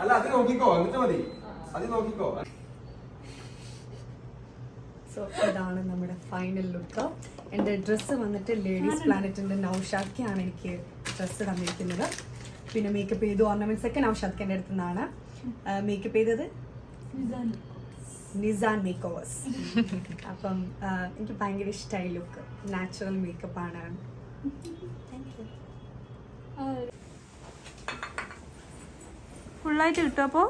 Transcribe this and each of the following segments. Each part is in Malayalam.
അല്ല അത് നോക്കിക്കോ എന്നിട്ട് മതി അത് നോക്കിക്കോ. സോ ഇതാണ് നമ്മുടെ ഫൈനൽ ലുക്ക്. എൻ്റെ ഡ്രസ്സ് വന്നിട്ട് ലേഡീസ് പ്ലാനറ്റിൻ്റെ നൗഷാദ്ക്കാണ് എനിക്ക് ഡ്രസ്സ് തന്നിരിക്കുന്നത്. പിന്നെ മേക്കപ്പ് ചെയ്തു ഓർണമെന്റ്സ് ഒക്കെ നൗഷാദ്ക്ക് എൻ്റെ അടുത്ത് നിന്നാണ്. മേക്കപ്പ് ചെയ്തത് നിസാൻ മേക്ക് ഓവേഴ്സ്. അപ്പം എനിക്ക് ഭയങ്കര ഇഷ്ടമായി ലുക്ക്. നാച്ചുറൽ മേക്കപ്പ് ആണ്. ഫുള്ളായിട്ട് കിട്ടും. അപ്പോൾ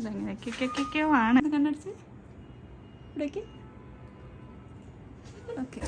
ഇതെങ്ങനെയൊക്കെയാണ് കണ്ടടിച്ച് ഇവിടേക്ക്. ഓക്കെ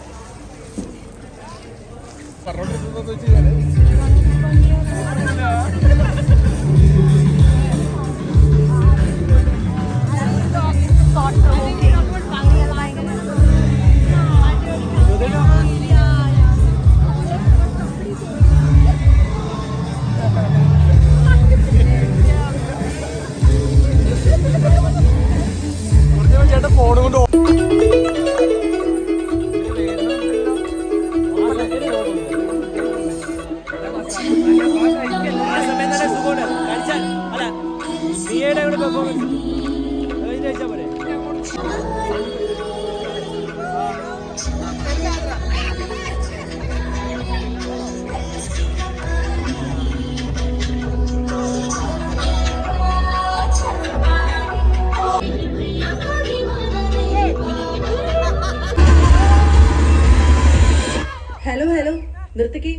ഹലോ നിർത്തിക്ക്.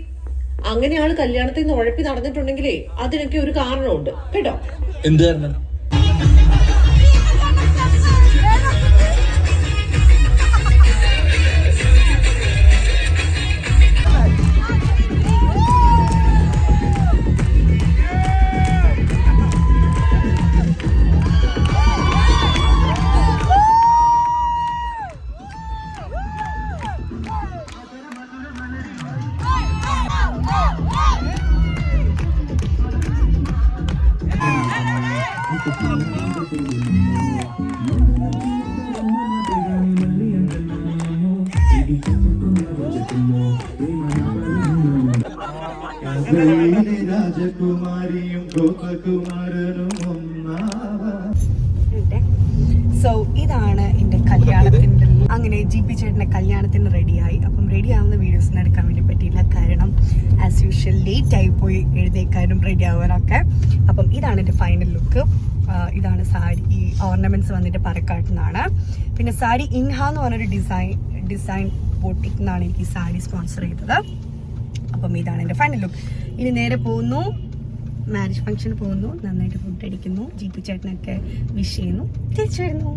അങ്ങനെയാണ് കല്യാണത്തിൽ നിന്ന് ഉഴപ്പി നടന്നിട്ടുണ്ടെങ്കിലേ അതിനൊക്കെ ഒരു കാരണമുണ്ട് കേട്ടോ. എന്ത് കാരണം? രാജകുമാരിയും ഗോപകുമാരനും സോ ഇതാണ് എൻ്റെ കല്യാണത്തിൻ്റെ. അങ്ങനെ GP ചേട്ടൻ്റെ കല്യാണത്തിന് റെഡിയായി. അപ്പം റെഡി ആവുന്ന വീഡിയോസ് ഒന്നും എടുക്കാൻ വേണ്ടി പറ്റിയില്ല. കാരണം ആസ് യൂഷ്വൽ ലേറ്റ് ആയി പോയി എഴുതേക്കാനും റെഡി ആവാനൊക്കെ. അപ്പം ഇതാണ് എൻ്റെ ഫൈനൽ ലുക്ക്. ഇതാണ് സാരി. ഈ ഓർണമെന്റ്സ് വന്നിട്ട് പറക്കാട്ടുന്നാണ്. പിന്നെ സാരി ഇൻഹ എന്ന് പറഞ്ഞൊരു ഡിസൈൻ ബോട്ടിക് എന്നാണ് എനിക്ക് ഈ സാരി സ്പോൺസർ ചെയ്തത്. അപ്പം ഇതാണ് എൻ്റെ ഫൈനൽ ലുക്ക്. ഇനി നേരെ പോകുന്നു, മാരേജ് ഫംഗ്ഷന് പോകുന്നു, നന്നായിട്ട് ഫുഡ് അടിക്കുന്നു, GP ചേട്ടനൊക്കെ വിഷ് ചെയ്യുന്നു, തിരിച്ചു വരുന്നു.